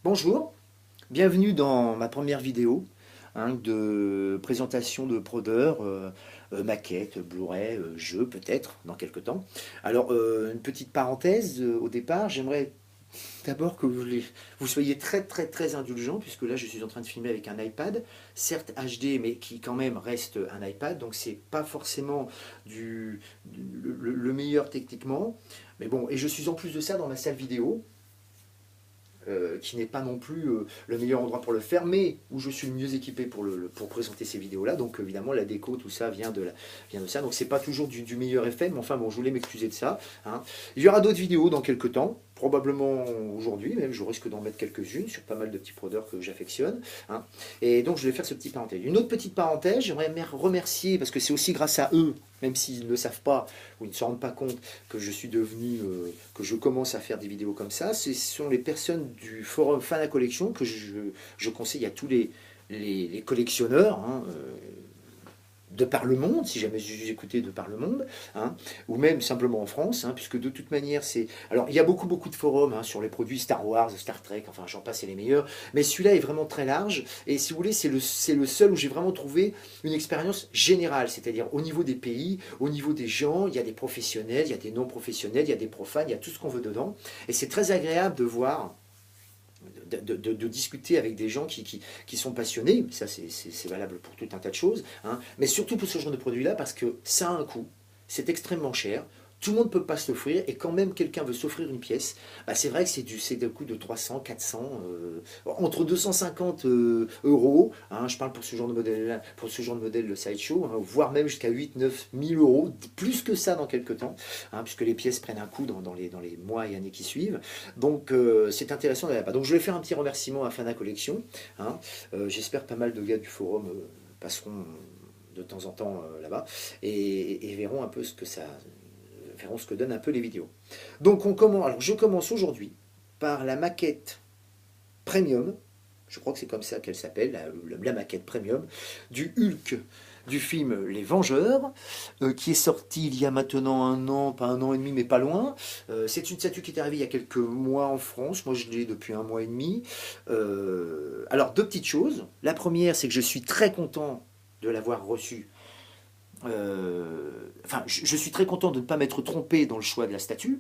Bonjour, bienvenue dans ma première vidéo de présentation de Prodeur, maquette, Blu-ray, jeu peut-être dans quelques temps. Alors une petite parenthèse au départ, j'aimerais d'abord que vous soyez très indulgents puisque là je suis en train de filmer avec un iPad, certes HD mais qui quand même reste un iPad, donc c'est pas forcément le meilleur techniquement. Mais bon, et je suis en plus de ça dans ma salle vidéo, qui n'est pas non plus le meilleur endroit pour le faire, mais où je suis le mieux équipé pour présenter ces vidéos-là. Donc évidemment, la déco, tout ça vient de ça. Donc c'est pas toujours du meilleur effet, mais enfin bon, je voulais m'excuser de ça. Hein. Il y aura d'autres vidéos dans quelques temps, probablement aujourd'hui, même je risque d'en mettre quelques-unes sur pas mal de petits prodeurs que j'affectionne. Hein. Et donc je vais faire ce petit parenthèse. Une autre petite parenthèse, j'aimerais remercier, parce que c'est aussi grâce à eux, même s'ils ne le savent pas ou ils ne se rendent pas compte que je suis devenu, que je commence à faire des vidéos comme ça, ce sont les personnes du forum Fana Collection que je conseille à tous les collectionneurs, de par le monde, si jamais vous écoutez de par le monde, hein, ou même simplement en France, puisque de toute manière c'est... Alors il y a beaucoup de forums sur les produits Star Wars, Star Trek, enfin j'en passe, c'est les meilleurs, mais celui-là est vraiment très large, et si vous voulez c'est le seul où j'ai vraiment trouvé une expérience générale, c'est-à-dire au niveau des pays, au niveau des gens, il y a des professionnels, il y a des non-professionnels, il y a des profanes, il y a tout ce qu'on veut dedans, et c'est très agréable de voir de discuter avec des gens qui sont passionnés, ça c'est valable pour tout un tas de choses, mais surtout pour ce genre de produit-là, parce que ça a un coût, c'est extrêmement cher, tout le monde ne peut pas se l'offrir, et quand même quelqu'un veut s'offrir une pièce, bah c'est vrai que c'est des coûts de 300, 400, entre 250 euros, je parle pour ce genre de modèle, pour ce genre de modèle de Sideshow, voire même jusqu'à 8, 9 1000 euros, plus que ça dans quelques temps, puisque les pièces prennent un coup dans les mois et années qui suivent. Donc c'est intéressant d'aller là-bas. Donc je vais faire un petit remerciement à Fana Collection. J'espère pas mal de gars du forum passeront de temps en temps là-bas et verront un peu ce que ça verront ce que donnent un peu les vidéos. Donc on commence. Alors je commence aujourd'hui par la maquette premium. Je crois que c'est comme ça qu'elle s'appelle, la maquette premium du Hulk du film Les Vengeurs, qui est sorti il y a maintenant un an, pas un an et demi, mais pas loin. C'est une statue qui est arrivée il y a quelques mois en France. Moi, je l'ai depuis un mois et demi. Alors, deux petites choses. La première, c'est que je suis très content de l'avoir reçue. Enfin, je suis très content de ne pas m'être trompé dans le choix de la statue,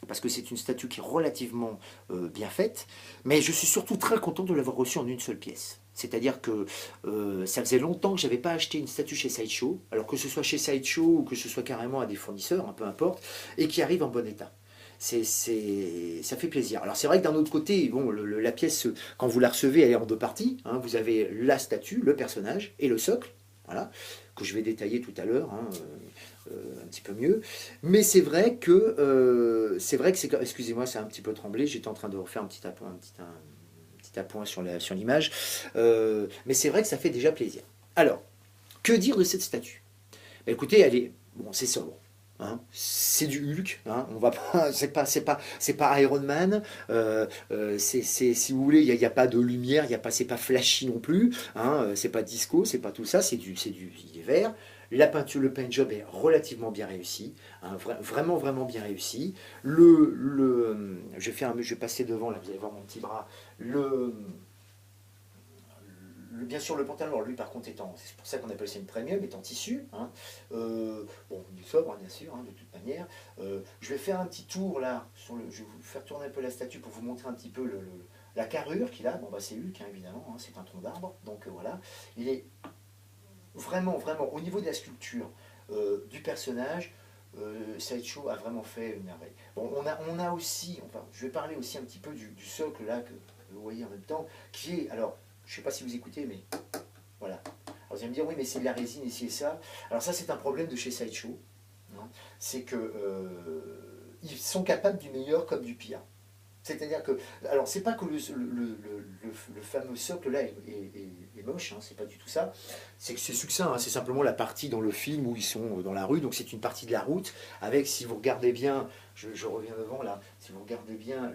parce que c'est une statue qui est relativement bien faite, mais je suis surtout très content de l'avoir reçue en une seule pièce. C'est-à-dire que ça faisait longtemps que je n'avais pas acheté une statue chez Sideshow, alors que ce soit chez Sideshow ou que ce soit carrément à des fournisseurs, peu importe, et qui arrive en bon état. Ça fait plaisir. Alors c'est vrai que d'un autre côté, bon, la pièce, quand vous la recevez, elle est en deux parties. Vous avez la statue, le personnage et le socle, voilà, que je vais détailler tout à l'heure. Un petit peu mieux. Mais c'est vrai que c'est... Excusez-moi, ça a un petit peu tremblé. J'étais en train de refaire un petit appoint sur l'image. Mais c'est vrai que ça fait déjà plaisir. Alors, que dire de cette statue? Bah, écoutez, elle est... Bon, c'est sobre. C'est du Hulk, on va pas, c'est pas Iron Man, si vous voulez, il y a pas de lumière, c'est pas flashy non plus, c'est pas disco, c'est pas tout ça, il est vert. La peinture, le paint job est relativement bien réussi, vraiment bien réussi. Je vais passer devant là, vous allez voir mon petit bras. Bien sûr, le pantalon, lui par contre, c'est pour ça qu'on appelle ça une premium, est en tissu. Bon, du sobre, bien sûr, de toute manière. Je vais faire un petit tour là, je vais vous faire tourner un peu la statue pour vous montrer un petit peu la carrure qu'il a. Bon, bah c'est Hulk, évidemment, c'est un tronc d'arbre. Donc voilà, il est vraiment, au niveau de la sculpture du personnage, Sideshow a vraiment fait une merveille. Bon, on a aussi, enfin, je vais parler aussi un petit peu du socle là, que vous voyez en même temps, qui est, alors, je ne sais pas si vous écoutez, mais voilà. Alors vous allez me dire, oui, mais c'est de la résine ici et ça. Alors ça, c'est un problème de chez Sideshow. C'est que ils sont capables du meilleur comme du pire. C'est-à-dire que, alors c'est pas que le fameux socle là est moche, c'est pas du tout ça. C'est que c'est succinct, c'est simplement la partie dans le film où ils sont dans la rue, donc c'est une partie de la route, avec, si vous regardez bien, je reviens devant là, si vous regardez bien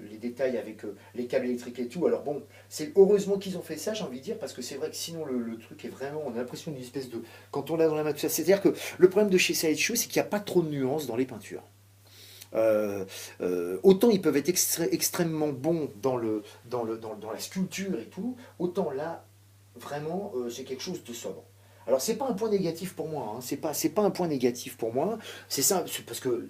les détails avec les câbles électriques et tout, alors bon, c'est heureusement qu'ils ont fait ça, j'ai envie de dire, parce que c'est vrai que sinon le truc est vraiment, on a l'impression d'une espèce de, quand on l'a dans la main, tout ça, c'est-à-dire que le problème de chez Sideshow, c'est qu'il n'y a pas trop de nuances dans les peintures. Autant ils peuvent être extrêmement bons dans la sculpture et tout, autant là, vraiment, c'est quelque chose de sobre. Alors c'est pas un point négatif pour moi, hein. C'est pas un point négatif pour moi. C'est ça, parce que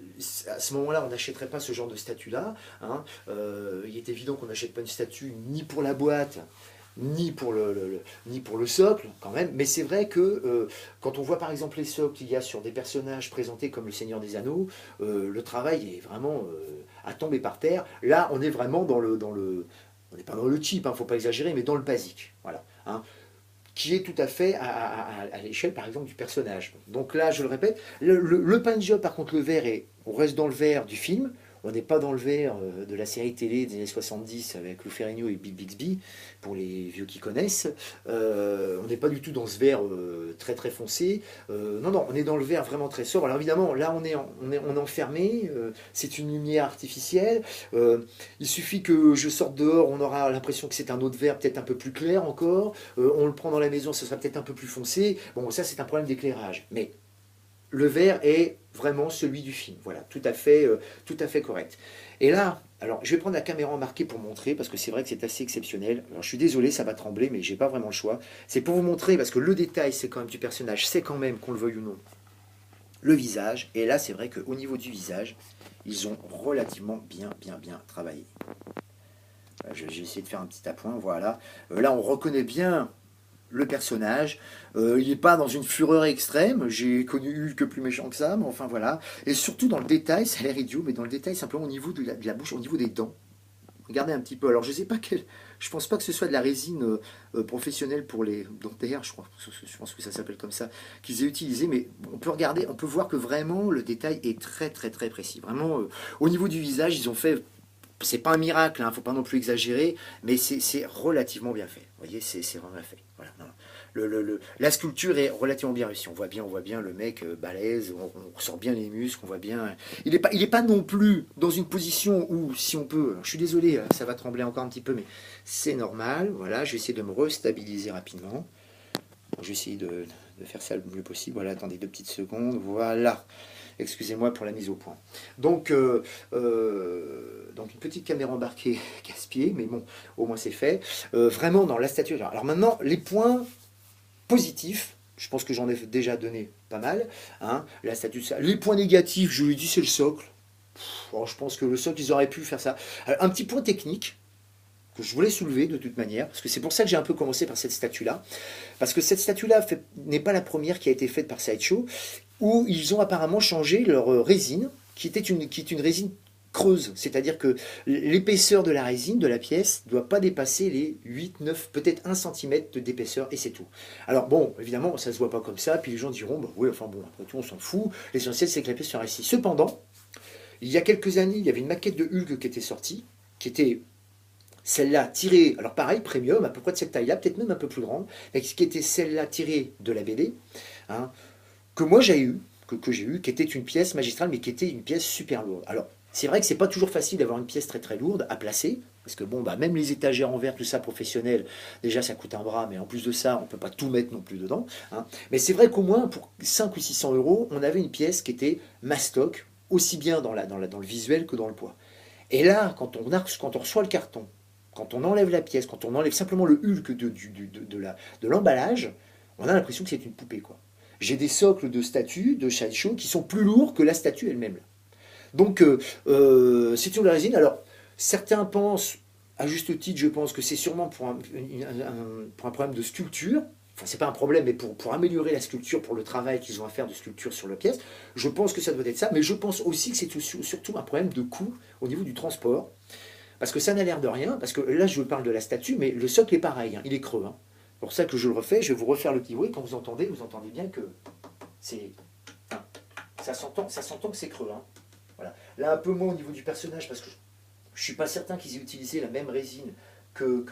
à ce moment-là, on n'achèterait pas ce genre de statue-là, hein. Il est évident qu'on n'achète pas une statue ni pour la boîte, ni pour le socle, quand même. Mais c'est vrai que quand on voit par exemple les socles qu'il y a sur des personnages présentés comme le Seigneur des Anneaux, le travail est vraiment à tomber par terre. Là, on est vraiment on n'est pas dans le cheap, hein, faut pas exagérer, mais dans le basique, voilà, hein, qui est tout à fait à l'échelle, par exemple, du personnage. Donc là, je le répète, le paint job, par contre, le vert, on reste dans le vert du film, on n'est pas dans le vert de la série télé des années 70 avec Lou Ferrigno et Bill Bixby, pour les vieux qui connaissent. On n'est pas du tout dans ce vert très très foncé. Non, non, on est dans le vert vraiment très sobre. Alors évidemment, là, on est enfermé, c'est une lumière artificielle. Il suffit que je sorte dehors, on aura l'impression que c'est un autre vert peut-être un peu plus clair encore. On le prend dans la maison, ce sera peut-être un peu plus foncé. Bon, ça, c'est un problème d'éclairage. Mais le vert est vraiment celui du film. Voilà, tout à fait correct. Et là, alors je vais prendre la caméra embarquée pour montrer, parce que c'est vrai que c'est assez exceptionnel. Alors je suis désolé, ça va trembler, mais j'ai pas vraiment le choix. C'est pour vous montrer, parce que le détail, c'est quand même du personnage, c'est quand même, qu'on le veuille ou non, le visage. Et là, c'est vrai qu'au niveau du visage, ils ont relativement bien travaillé. Je vais essayer de faire un petit appoint, voilà. Là, on reconnaît bien le personnage. Il n'est pas dans une fureur extrême. J'ai connu Hulk plus méchant que ça, mais enfin voilà. Et surtout dans le détail, ça a l'air idiot, mais dans le détail, simplement au niveau de la bouche, au niveau des dents. Regardez un petit peu. Alors je sais pas quel. Je pense pas que ce soit de la résine professionnelle pour les dentaires, je crois. Je pense que ça s'appelle comme ça, qu'ils aient utilisé. Mais on peut regarder, on peut voir que vraiment le détail est très précis. Vraiment, au niveau du visage, ils ont fait. C'est pas un miracle, hein, faut pas non plus exagérer, mais c'est relativement bien fait. Vous voyez, c'est vraiment bien fait. Voilà, non. La sculpture est relativement bien réussie. On voit bien le mec balèze, on ressort bien les muscles, on voit bien. Il est pas non plus dans une position où, si on peut, je suis désolé, ça va trembler encore un petit peu, mais c'est normal. Voilà, je vais essayer de me restabiliser rapidement. Je vais essayer de faire ça le mieux possible. Voilà, attendez 2 petites secondes. Voilà. Excusez-moi pour la mise au point. Donc une petite caméra embarquée casse-pied, mais bon, au moins c'est fait. Vraiment dans la statue. Alors maintenant, les points positifs, je pense que j'en ai déjà donné pas mal. Hein, la statue, les points négatifs, je lui dis c'est le socle. Bon, je pense que le socle, ils auraient pu faire ça. Alors, un petit point technique que je voulais soulever de toute manière, parce que c'est pour ça que j'ai un peu commencé par cette statue-là, parce que cette statue-là n'est pas la première qui a été faite par Sideshow, où ils ont apparemment changé leur résine, qui est une résine creuse, c'est-à-dire que l'épaisseur de la résine, de la pièce, ne doit pas dépasser les 8, 9, peut-être 1 cm d'épaisseur, et c'est tout. Alors bon, évidemment, ça ne se voit pas comme ça, puis les gens diront, bah oui, enfin bon, après tout, on s'en fout, l'essentiel c'est que la pièce soit ici. Cependant, il y a quelques années, il y avait une maquette de Hulk qui était sortie, qui était celle-là tirée, alors pareil, premium, à peu près de cette taille-là, peut-être même un peu plus grande, mais qui était celle-là tirée de la BD, hein, que moi j'ai eu, que j'ai eu, qui était une pièce magistrale, mais qui était une pièce super lourde. Alors, c'est vrai que c'est pas toujours facile d'avoir une pièce très lourde à placer, parce que bon, bah, même les étagères en verre, tout ça professionnel, déjà ça coûte un bras, mais en plus de ça, on peut pas tout mettre non plus dedans. Hein. Mais c'est vrai qu'au moins, pour 5 ou 600 euros, on avait une pièce qui était mastoc, aussi bien dans le visuel que dans le poids. Et là, quand on reçoit le carton, quand on enlève la pièce, quand on enlève simplement le Hulk de l'emballage, on a l'impression que c'est une poupée, quoi. J'ai des socles de statues de Sideshow qui sont plus lourds que la statue elle-même. Donc, c'est une résine. Alors, certains pensent, à juste titre, je pense que c'est sûrement pour un problème de sculpture. Enfin, c'est pas un problème, mais pour améliorer la sculpture, pour le travail qu'ils ont à faire de sculpture sur la pièce, je pense que ça doit être ça. Mais je pense aussi que c'est surtout un problème de coût au niveau du transport. Parce que ça n'a l'air de rien, parce que là, je parle de la statue, mais le socle est pareil, hein, il est creux. Hein. C'est pour ça que je le refais, je vais vous refaire le petit bruit. Quand vous entendez bien que c'est... Hein, ça s'entend que c'est creux. Hein. Voilà. Là, un peu moins au niveau du personnage, parce que je ne suis pas certain qu'ils aient utilisé la même résine que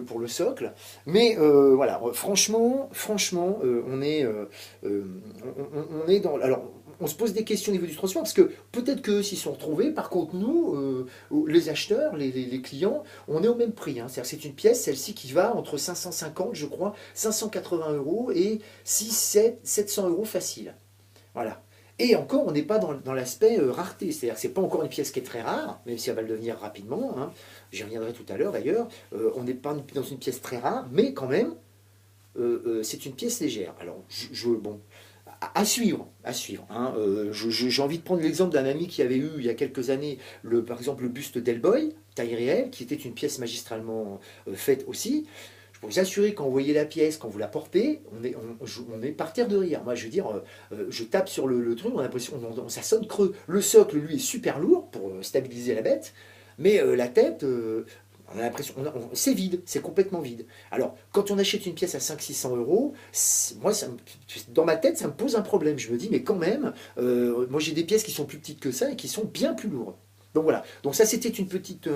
pour le socle. Mais voilà, franchement, on est dans... Alors, on se pose des questions au niveau du transport, parce que peut-être qu'eux s'y sont retrouvés, par contre nous, les acheteurs, les clients, on est au même prix. Hein. C'est-à-dire c'est une pièce, celle-ci, qui va entre 550, je crois, 580 € et 700 € facile. Voilà. Et encore, on n'est pas dans l'aspect rareté, c'est-à-dire que ce n'est pas encore une pièce qui est très rare, même si elle va le devenir rapidement, hein. J'y reviendrai tout à l'heure d'ailleurs, on n'est pas dans une pièce très rare, mais quand même, c'est une pièce légère. Alors, bon, à suivre, hein. J'ai envie de prendre l'exemple d'un ami qui avait eu il y a quelques années, par exemple le buste d'Hellboy, taille réelle, qui était une pièce magistralement faite aussi. Je peux vous assurer, quand vous voyez la pièce, quand vous la portez, on est par terre de rire. Moi, je veux dire, je tape sur le truc, on a l'impression, ça sonne creux. Le socle, lui, est super lourd pour stabiliser la bête, mais la tête, on a l'impression, c'est vide, c'est complètement vide. Alors, quand on achète une pièce à 500-600 euros, moi, dans ma tête, ça me pose un problème. Je me dis, mais quand même, moi j'ai des pièces qui sont plus petites que ça et qui sont bien plus lourdes. Donc voilà, donc ça c'était une petite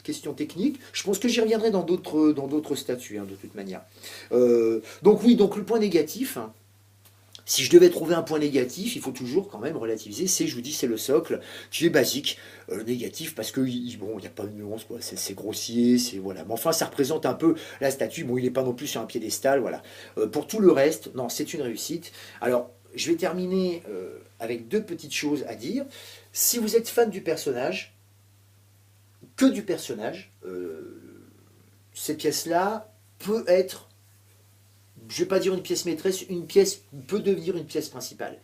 question technique. Je pense que j'y reviendrai dans d'autres statuts, hein, de toute manière. Donc oui, donc le point négatif, hein, si je devais trouver un point négatif, il faut toujours quand même relativiser. Je vous dis, c'est le socle qui est basique, négatif parce que bon, il n'y a pas de nuance, quoi. C'est grossier, c'est voilà. Mais enfin, ça représente un peu la statue. Bon, il n'est pas non plus sur un piédestal, voilà. Pour tout le reste, non, c'est une réussite. Alors, je vais terminer avec deux petites choses à dire. Si vous êtes fan du personnage, que du personnage, ces pièces-là peut être, je ne vais pas dire une pièce maîtresse, une pièce peut devenir une pièce principale.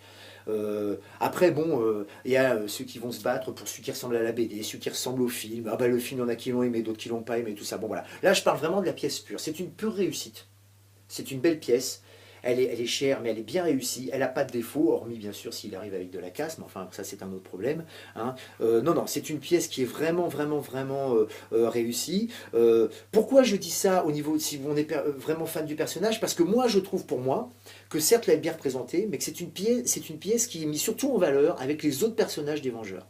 Après, bon, il y a ceux qui vont se battre pour celui qui ressemble à la BD, ceux qui ressemblent au film. Ah bah le film, il y en a qui l'ont aimé, d'autres qui l'ont pas aimé, tout ça. Bon voilà. Là, je parle vraiment de la pièce pure. C'est une pure réussite. C'est une belle pièce. Elle est chère, mais elle est bien réussie. Elle n'a pas de défaut, hormis bien sûr s'il arrive avec de la casse, mais enfin ça c'est un autre problème, hein. Non, c'est une pièce qui est vraiment réussie. Pourquoi je dis ça au niveau de si on est vraiment fan du personnage? Parce que moi je trouve pour moi que certes elle est bien représentée, mais que c'est une pièce qui est mise surtout en valeur avec les autres personnages des Vengeurs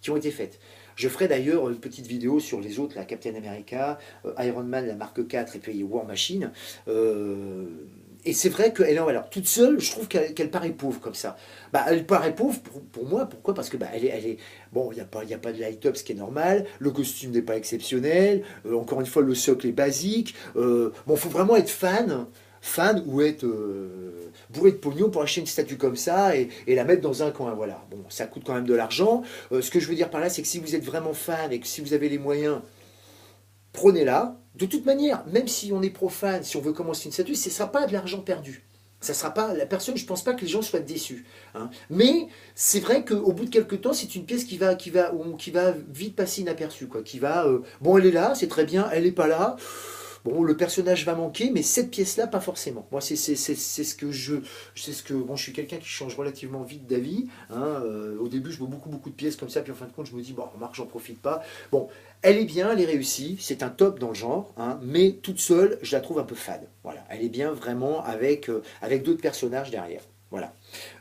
qui ont été faites. Je ferai d'ailleurs une petite vidéo sur les autres, la Captain America, Iron Man, la Mark 4 et puis War Machine. Et c'est vrai qu'elle est en valeur. Toute seule, je trouve qu'elle paraît pauvre comme ça. Bah, elle paraît pauvre pour moi. Pourquoi? Parce que bah, elle est bon, il n'y a pas de light-up, ce qui est normal. Le costume n'est pas exceptionnel. Encore une fois, le socle est basique. Bon, il faut vraiment être fan ou être bourré de pognon pour acheter une statue comme ça et la mettre dans un coin. Voilà. Bon, ça coûte quand même de l'argent. Ce que je veux dire par là, c'est que si vous êtes vraiment fan et que si vous avez les moyens, prenez-la. De toute manière, même si on est profane, si on veut commencer une statue, ce ne sera pas de l'argent perdu. Ça sera pas la personne, je ne pense pas que les gens soient déçus, hein. Mais c'est vrai qu'au bout de quelques temps, c'est une pièce qui va vite passer inaperçue, quoi. Bon, elle est là, c'est très bien, elle n'est pas là. Bon, le personnage va manquer, mais cette pièce-là, pas forcément. Moi, c'est ce que bon, je suis quelqu'un qui change relativement vite d'avis, hein. Au début, je vois beaucoup de pièces comme ça, puis en fin de compte, je me dis, bon, remarque, j'en profite pas. Bon, elle est bien, elle est réussie, c'est un top dans le genre, hein, mais toute seule, je la trouve un peu fade. Voilà, elle est bien vraiment avec d'autres personnages derrière. Voilà.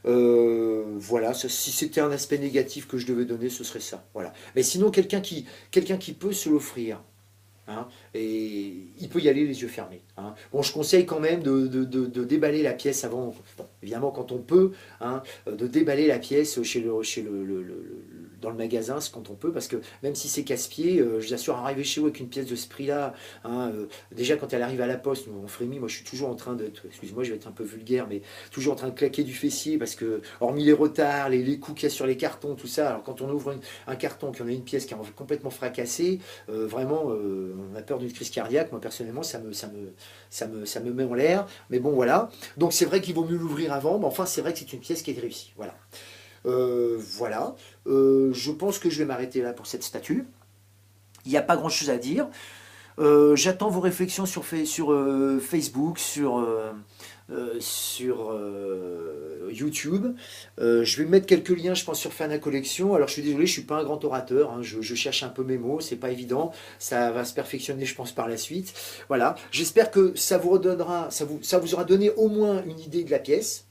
Voilà, si c'était un aspect négatif que je devais donner, ce serait ça. Voilà. Mais sinon, quelqu'un qui peut se l'offrir, hein, et il peut y aller les yeux fermés, hein. Bon, je conseille quand même de déballer la pièce avant, bon, évidemment quand on peut, hein, de déballer la pièce dans le magasin, c'est quand on peut, parce que même si c'est casse-pied, je vous assure, arriver chez vous avec une pièce de ce prix-là, hein, déjà quand elle arrive à la poste, on frémit, moi je suis toujours en train excusez-moi, je vais être un peu vulgaire, mais toujours en train de claquer du fessier, parce que, hormis les retards, les coups qu'il y a sur les cartons, tout ça, alors quand on ouvre un carton, qu'on a une pièce qui est complètement fracassée, vraiment, on a peur d'une crise cardiaque. Moi personnellement, ça me met en l'air, mais bon voilà. Donc c'est vrai qu'il vaut mieux l'ouvrir avant, mais enfin c'est vrai que c'est une pièce qui est réussie. Voilà. Voilà. Je pense que je vais m'arrêter là pour cette statue. Il n'y a pas grand chose à dire. J'attends vos réflexions sur Facebook, sur YouTube. Je vais mettre quelques liens, je pense, sur Fana Collection. Alors je suis désolé, je ne suis pas un grand orateur, hein. Je cherche un peu mes mots, c'est pas évident. Ça va se perfectionner, je pense, par la suite. Voilà. J'espère que ça vous redonnera, ça vous aura donné au moins une idée de la pièce.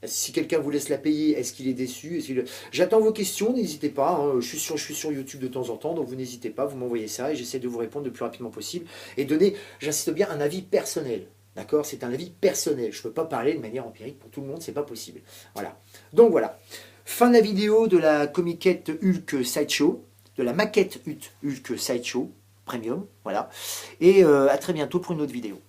Si quelqu'un vous laisse la payer, est-ce qu'il est déçu? J'attends vos questions, n'hésitez pas, hein. Je suis sur YouTube de temps en temps, donc vous n'hésitez pas, vous m'envoyez ça et j'essaie de vous répondre le plus rapidement possible et donner, j'insiste bien, un avis personnel. D'accord? C'est un avis personnel. Je ne peux pas parler de manière empirique pour tout le monde, c'est pas possible. Voilà. Donc voilà. Fin de la vidéo de la comiquette Hulk Sideshow, de la maquette Hulk Sideshow Premium. Voilà. Et à très bientôt pour une autre vidéo.